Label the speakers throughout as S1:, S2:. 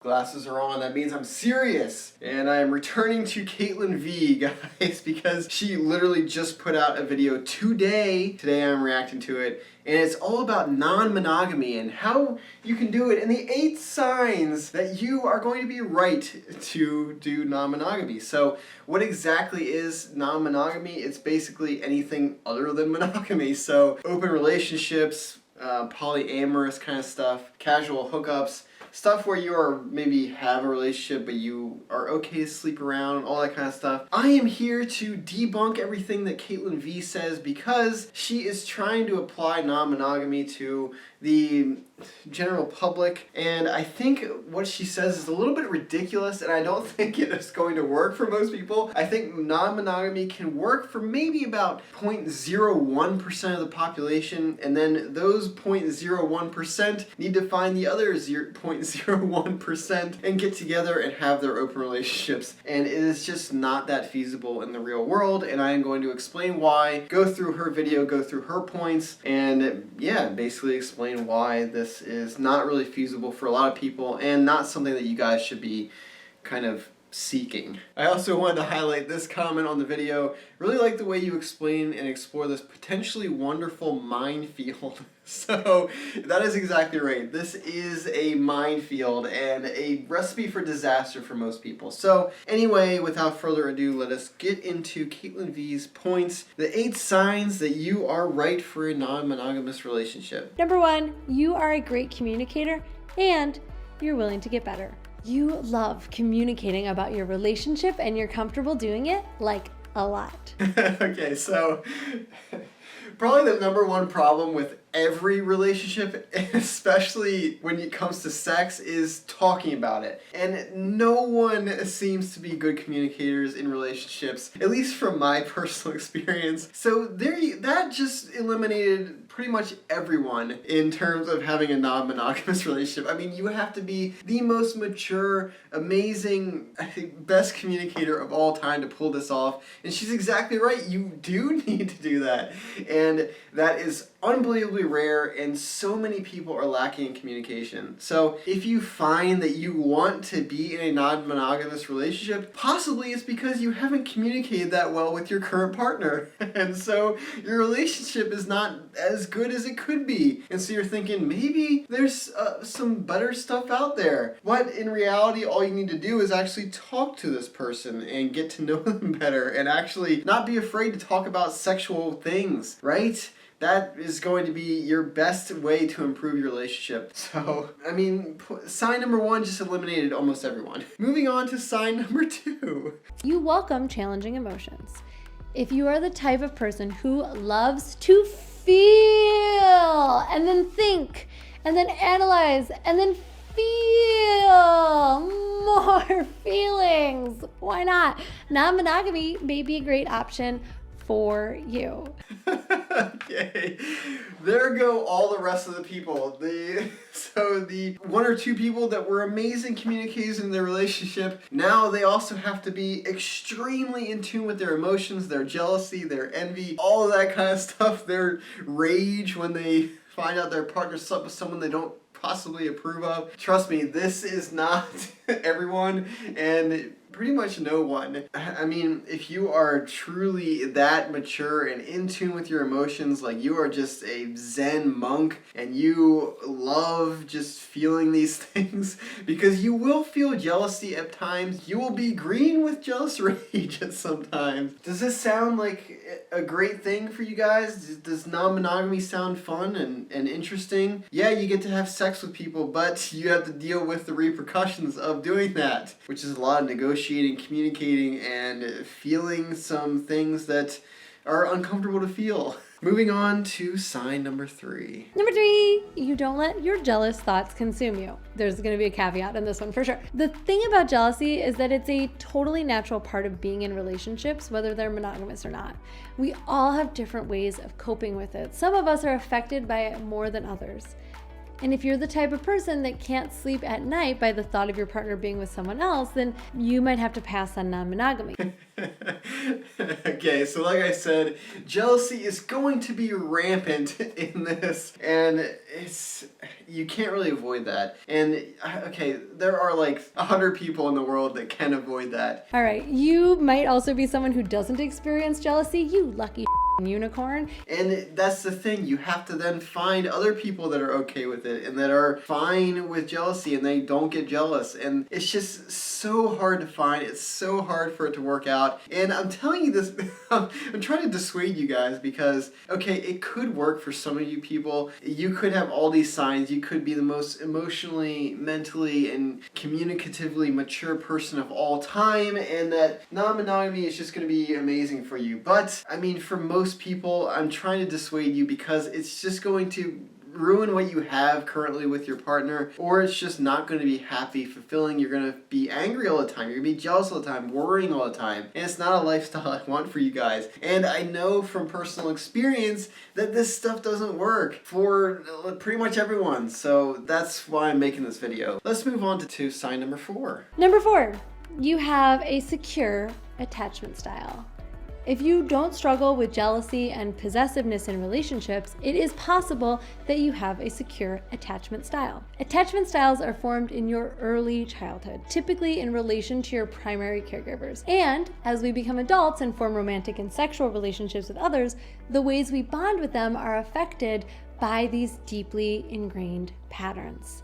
S1: Glasses are on, that means I'm serious. And I am returning to Caitlin V, guys, because she literally just put out a video today. Today I'm reacting to it. And it's all about non-monogamy and how you can do it and the 8 signs that you are going to be right to do non-monogamy. So what exactly is non-monogamy? It's basically anything other than monogamy. So open relationships, polyamorous kind of stuff, casual hookups, stuff where you are maybe have a relationship but you are okay to sleep around, all that kind of stuff. I am here to debunk everything that Caitlin V says because she is trying to apply non-monogamy to the general public, and I think what she says is a little bit ridiculous, and I don't think it is going to work for most people. I think non-monogamy can work for maybe about 0.01% of the population, and then those 0.01% need to find the other 0.01% and get together and have their open relationships, and it is just not that feasible in the real world, and I am going to explain why, go through her video, go through her points, and yeah, basically explain why this is not really feasible for a lot of people and not something that you guys should be kind of seeking. I also wanted to highlight this comment on the video. Really like the way you explain and explore this potentially wonderful minefield. So that is exactly right. This is a minefield and a recipe for disaster for most people. So anyway, without further ado, let us get into Caitlin V's points. The 8 signs that you are right for a non-monogamous relationship.
S2: Number 1, you are a great communicator and you're willing to get better. You love communicating about your relationship and you're comfortable doing it like a lot.
S1: Okay, so probably the number 1 problem with every relationship, especially when it comes to sex, is talking about it. And no one seems to be good communicators in relationships, at least from my personal experience. So that just eliminated pretty much everyone in terms of having a non-monogamous relationship. I mean, you have to be the most mature, amazing, I think, best communicator of all time to pull this off. And she's exactly right. You do need to do that. And that is unbelievably rare, and so many people are lacking in communication. So if you find that you want to be in a non-monogamous relationship, possibly it's because you haven't communicated that well with your current partner. And so your relationship is not as good as it could be. And so you're thinking, maybe there's some better stuff out there. But in reality, all you need to do is actually talk to this person and get to know them better and actually not be afraid to talk about sexual things, right? That is going to be your best way to improve your relationship. So, I mean, sign number 1 just eliminated almost everyone. Moving on to sign number 2.
S2: You welcome challenging emotions. If you are the type of person who loves to feel and then think and then analyze and then feel more feelings, why not? Non-monogamy may be a great option for you.
S1: Okay, there go all the rest of the people. So the 1 or 2 people that were amazing communicators in their relationship, now they also have to be extremely in tune with their emotions, their jealousy, their envy, all of that kind of stuff, their rage when they find out their partner slept with someone they don't possibly approve of. Trust me, this is not everyone, and pretty much no one. I mean, if you are truly that mature and in tune with your emotions, like you are just a Zen monk and you love just feeling these things, because you will feel jealousy at times. You will be green with jealous rage at sometimes. Does this sound like a great thing for you guys? Does non-monogamy sound fun and interesting? Yeah, you get to have sex with people, but you have to deal with the repercussions of doing that, which is a lot of negotiating, communicating, and feeling some things that are uncomfortable to feel. Moving on to sign number 3.
S2: Number 3, you don't let your jealous thoughts consume you. There's going to be a caveat in this one for sure. The thing about jealousy is that it's a totally natural part of being in relationships, whether they're monogamous or not. We all have different ways of coping with it. Some of us are affected by it more than others. And if you're the type of person that can't sleep at night by the thought of your partner being with someone else, then you might have to pass on non-monogamy.
S1: Okay, so like I said, jealousy is going to be rampant in this, and you can't really avoid that. And okay, there are like 100 people in the world that can avoid that.
S2: All right, you might also be someone who doesn't experience jealousy, you lucky unicorn.
S1: And that's the thing, you have to then find other people that are okay with it and that are fine with jealousy and they don't get jealous. And it's just so hard to find. It's so hard for it to work out. And I'm telling you this, I'm trying to dissuade you guys because, okay, it could work for some of you people. You could have all these signs. You could be the most emotionally, mentally, and communicatively mature person of all time, and that non-monogamy is just going to be amazing for you. But, I mean, for most people, I'm trying to dissuade you because it's just going to ruin what you have currently with your partner, or it's just not going to be happy, fulfilling. You're going to be angry all the time. You're going to be jealous all the time, worrying all the time. And it's not a lifestyle I want for you guys. And I know from personal experience that this stuff doesn't work for pretty much everyone. So that's why I'm making this video. Let's move on to sign number 4.
S2: Number 4, you have a secure attachment style. If you don't struggle with jealousy and possessiveness in relationships, it is possible that you have a secure attachment style. Attachment styles are formed in your early childhood, typically in relation to your primary caregivers. And as we become adults and form romantic and sexual relationships with others, the ways we bond with them are affected by these deeply ingrained patterns.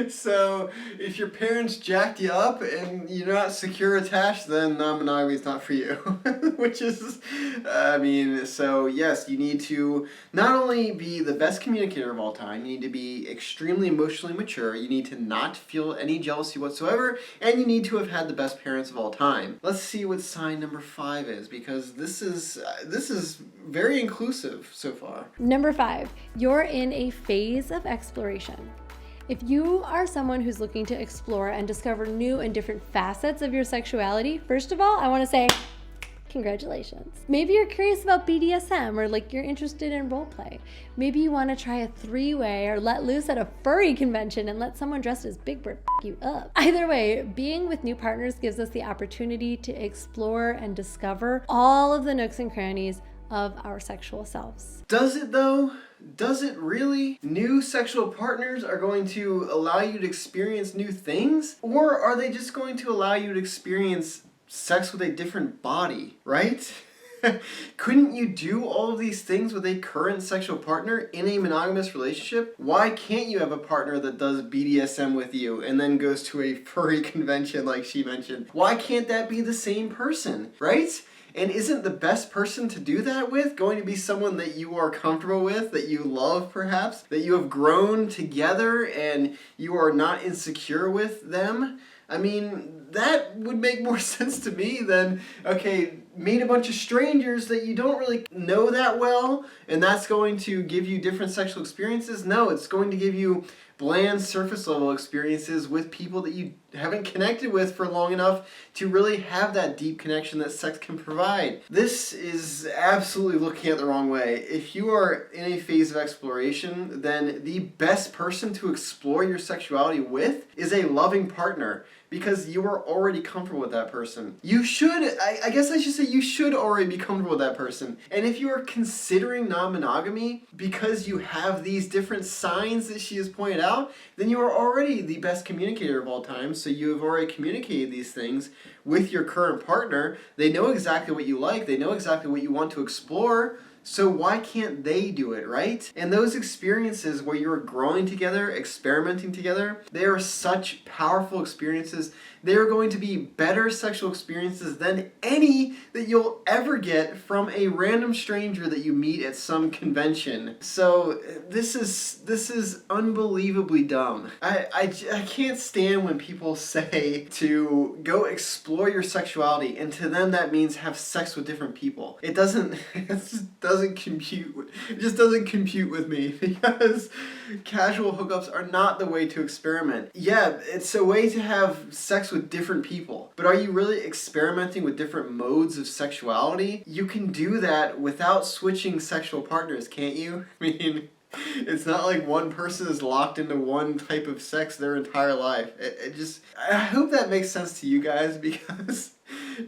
S1: So if your parents jacked you up and you're not secure attached, then non-monogamy is not for you. Which is, so yes, you need to not only be the best communicator of all time, you need to be extremely emotionally mature, you need to not feel any jealousy whatsoever, and you need to have had the best parents of all time. Let's see what sign number 5 is, because this is very inclusive so far.
S2: Number 5, you're in a phase of exploration. If you are someone who's looking to explore and discover new and different facets of your sexuality, first of all, I want to say congratulations. Maybe you're curious about BDSM, or like you're interested in role play. Maybe you want to try a 3-way or let loose at a furry convention and let someone dressed as Big Bird you up. Either way, being with new partners gives us the opportunity to explore and discover all of the nooks and crannies of our sexual selves.
S1: Does it though? Does it really? New sexual partners are going to allow you to experience new things? Or are they just going to allow you to experience sex with a different body, right? Couldn't you do all of these things with a current sexual partner in a monogamous relationship? Why can't you have a partner that does BDSM with you and then goes to a furry convention like she mentioned? Why can't that be the same person, right? And isn't the best person to do that with going to be someone that you are comfortable with, that you love perhaps, that you have grown together and you are not insecure with them? I mean, that would make more sense to me than, okay, meet a bunch of strangers that you don't really know that well, and that's going to give you different sexual experiences. No, it's going to give you bland surface level experiences with people that you haven't connected with for long enough to really have that deep connection that sex can provide. This is absolutely looking at the wrong way. If you are in a phase of exploration, then the best person to explore your sexuality with is a loving partner, because you are already comfortable with that person. You should, I guess I should say, you should already be comfortable with that person. And if you are considering non-monogamy because you have these different signs that she has pointed out, then you are already the best communicator of all time. So you have already communicated these things with your current partner. They know exactly what you like. They know exactly what you want to explore. So why can't they do it, right? And those experiences where you're growing together, experimenting together, they are such powerful experiences. They are going to be better sexual experiences than any that you'll ever get from a random stranger that you meet at some convention. So this is unbelievably dumb. I can't stand when people say to go explore your sexuality, and to them that means have sex with different people. It just doesn't compute. It just doesn't compute with me, because casual hookups are not the way to experiment. Yeah, it's a way to have sex with different people, but are you really experimenting with different modes of sexuality? You can do that without switching sexual partners, can't you? I mean, It's not like one person is locked into one type of sex their entire life. I hope that makes sense to you guys, because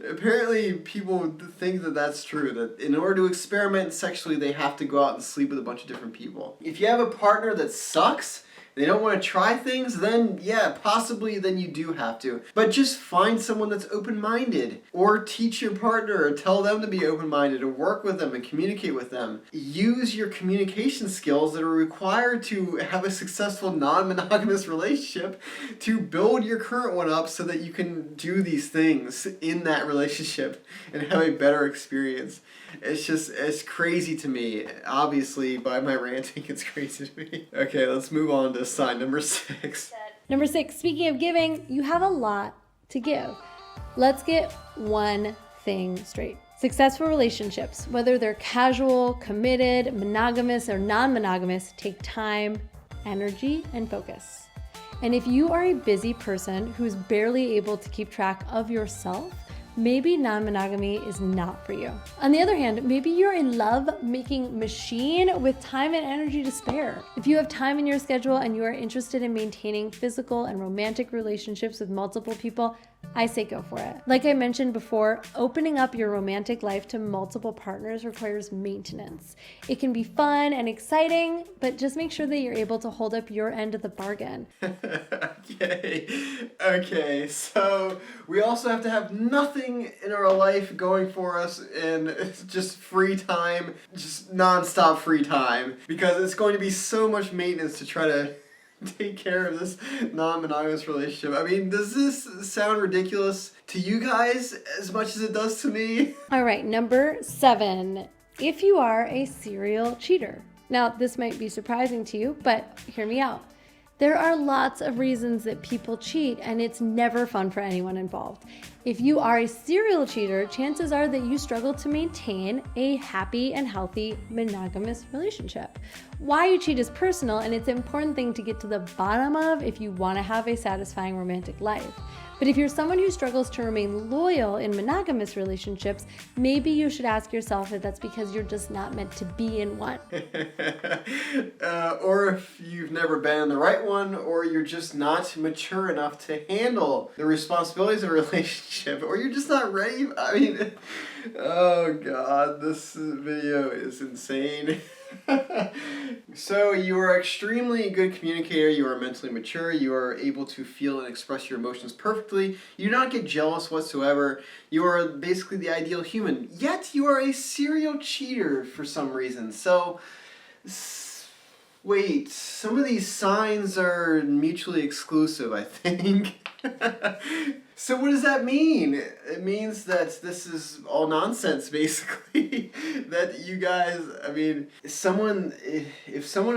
S1: apparently people think that that's true, that in order to experiment sexually, they have to go out and sleep with a bunch of different people. If you have a partner that sucks, they don't want to try things, then yeah, possibly then you do have to. But just find someone that's open-minded, or teach your partner, or tell them to be open-minded, or work with them and communicate with them. Use your communication skills that are required to have a successful non-monogamous relationship to build your current one up so that you can do these things in that relationship and have a better experience. It's crazy to me. Obviously, by my ranting, it's crazy to me. Okay, let's move on to sign number 6.
S2: Number 6, speaking of giving, you have a lot to give. Let's get one thing straight. Successful relationships, whether they're casual, committed, monogamous, or non-monogamous, take time, energy, and focus. And if you are a busy person who's barely able to keep track of yourself, maybe non-monogamy is not for you. On the other hand, maybe you're a love-making machine with time and energy to spare. If you have time in your schedule and you are interested in maintaining physical and romantic relationships with multiple people, I say go for it. Like I mentioned before, opening up your romantic life to multiple partners requires maintenance. It can be fun and exciting, but just make sure that you're able to hold up your end of the bargain.
S1: Okay, so we also have to have nothing in our life going for us and it's just free time, just non-stop free time, because it's going to be so much maintenance to try to take care of this non-monogamous relationship. I mean, does this sound ridiculous to you guys as much as it does to me?
S2: All right, number 7, if you are a serial cheater. Now, this might be surprising to you, but hear me out. There are lots of reasons that people cheat, and it's never fun for anyone involved. If you are a serial cheater, chances are that you struggle to maintain a happy and healthy monogamous relationship. Why you cheat is personal, and it's an important thing to get to the bottom of if you want to have a satisfying romantic life. But if you're someone who struggles to remain loyal in monogamous relationships, maybe you should ask yourself if that's because you're just not meant to be in one.
S1: Or if you've never been in the right one, or you're just not mature enough to handle the responsibilities of a relationship, or you're just not ready. I mean, oh God, this video is insane. So you are an extremely good communicator, you are mentally mature, you are able to feel and express your emotions perfectly, you do not get jealous whatsoever, you are basically the ideal human, yet you are a serial cheater for some reason. So, wait, some of these signs are mutually exclusive, I think. So what does that mean? It means that this is all nonsense, basically. That you guys, I mean, if someone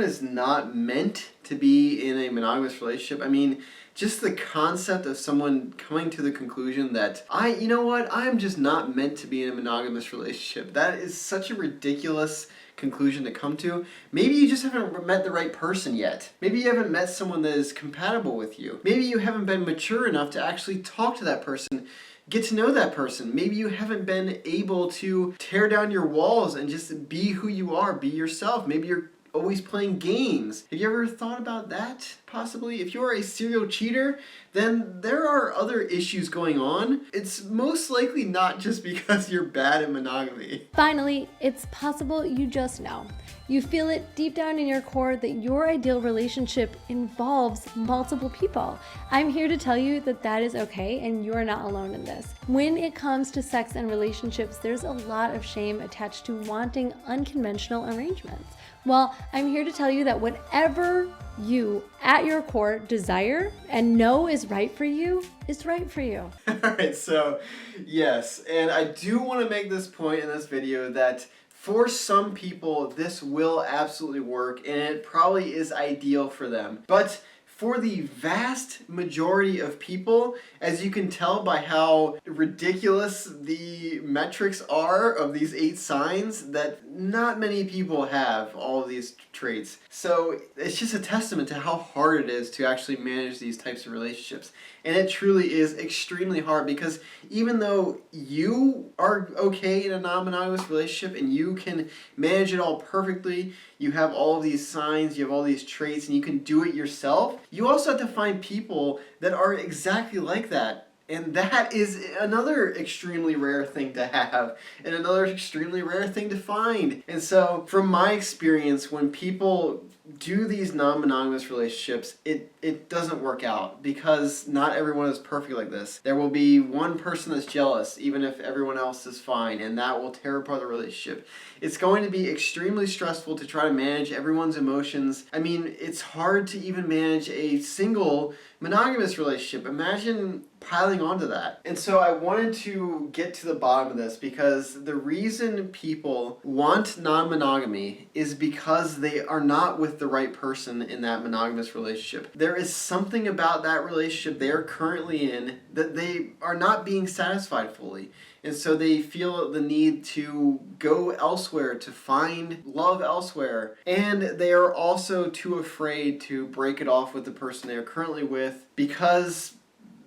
S1: is not meant to be in a monogamous relationship, I mean, just the concept of someone coming to the conclusion that, you know what, I'm just not meant to be in a monogamous relationship. That is such a ridiculous conclusion to come to. Maybe you just haven't met the right person yet. Maybe you haven't met someone that is compatible with you. Maybe you haven't been mature enough to actually talk to that person, get to know that person. Maybe you haven't been able to tear down your walls and just be who you are, be yourself. Maybe you're always playing games. Have you ever thought about that, possibly? If you're a serial cheater, then there are other issues going on. It's most likely not just because you're bad at monogamy.
S2: Finally, it's possible you just know. You feel it deep down in your core that your ideal relationship involves multiple people. I'm here to tell you that that is okay and you're not alone in this. When it comes to sex and relationships, there's a lot of shame attached to wanting unconventional arrangements. Well, I'm here to tell you that whatever you, at your core, desire and know is right for you, is right for you.
S1: Alright, so yes, and I do want to make this point in this video that for some people, this will absolutely work, and it probably is ideal for them. But for the vast majority of people, as you can tell by how ridiculous the metrics are of these 8 signs, that not many people have all of these traits. So it's just a testament to how hard it is to actually manage these types of relationships. And it truly is extremely hard, because even though you are okay in a non-monogamous relationship and you can manage it all perfectly, you have all of these signs, you have all these traits, and you can do it yourself, you also have to find people that are exactly like that. And that is another extremely rare thing to have, and another extremely rare thing to find. And so, from my experience, when people do these non-monogamous relationships, it doesn't work out, because not everyone is perfect like this. There will be one person that's jealous, even if everyone else is fine, and that will tear apart the relationship. It's going to be extremely stressful to try to manage everyone's emotions. I mean, it's hard to even manage a single monogamous relationship. Imagine piling onto that. And so I wanted to get to the bottom of this, because the reason people want non-monogamy is because they are not with the right person in that monogamous relationship. There is something about that relationship they are currently in that they are not being satisfied fully. And so they feel the need to go elsewhere, to find love elsewhere. And they are also too afraid to break it off with the person they are currently with, because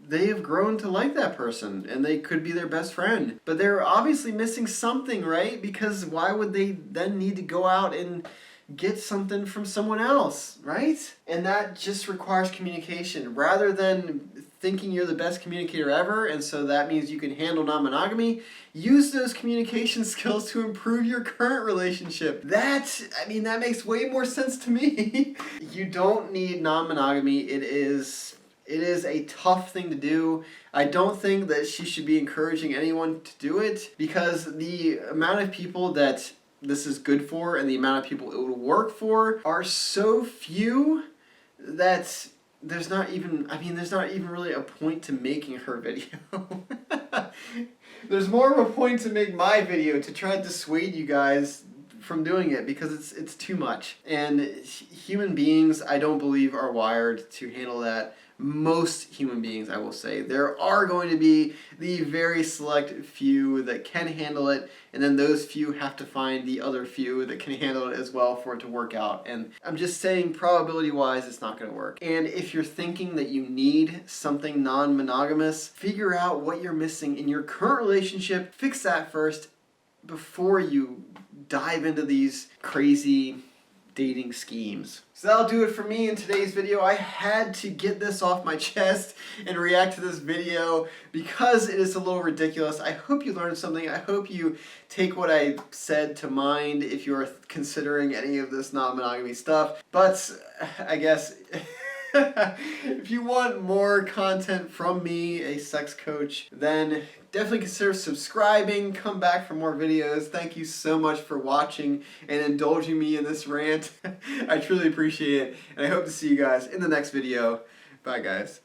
S1: they have grown to like that person and they could be their best friend. But they're obviously missing something, right? Because why would they then need to go out and get something from someone else, right? And that just requires communication. Rather than thinking you're the best communicator ever, and so that means you can handle non-monogamy, use those communication skills to improve your current relationship. That makes way more sense to me. You don't need non-monogamy. It is a tough thing to do. I don't think that she should be encouraging anyone to do it, because the amount of people that this is good for and the amount of people it would work for are so few that there's not even really a point to making her video. There's more of a point to make my video, to try to dissuade you guys from doing it, because it's too much. And human beings, I don't believe, are wired to handle that. Most human beings, I will say. There are going to be the very select few that can handle it, and then those few have to find the other few that can handle it as well for it to work out. And I'm just saying, probability-wise, it's not going to work. And if you're thinking that you need something non-monogamous, figure out what you're missing in your current relationship, fix that first before you dive into these crazy dating schemes. So that'll do it for me in today's video. I had to get this off my chest and react to this video because it is a little ridiculous. I hope you learned something. I hope you take what I said to mind if you're considering any of this non-monogamy stuff. But I guess if you want more content from me, a sex coach, then definitely consider subscribing. Come back for more videos. Thank you so much for watching and indulging me in this rant. I truly appreciate it, and I hope to see you guys in the next video. Bye, guys.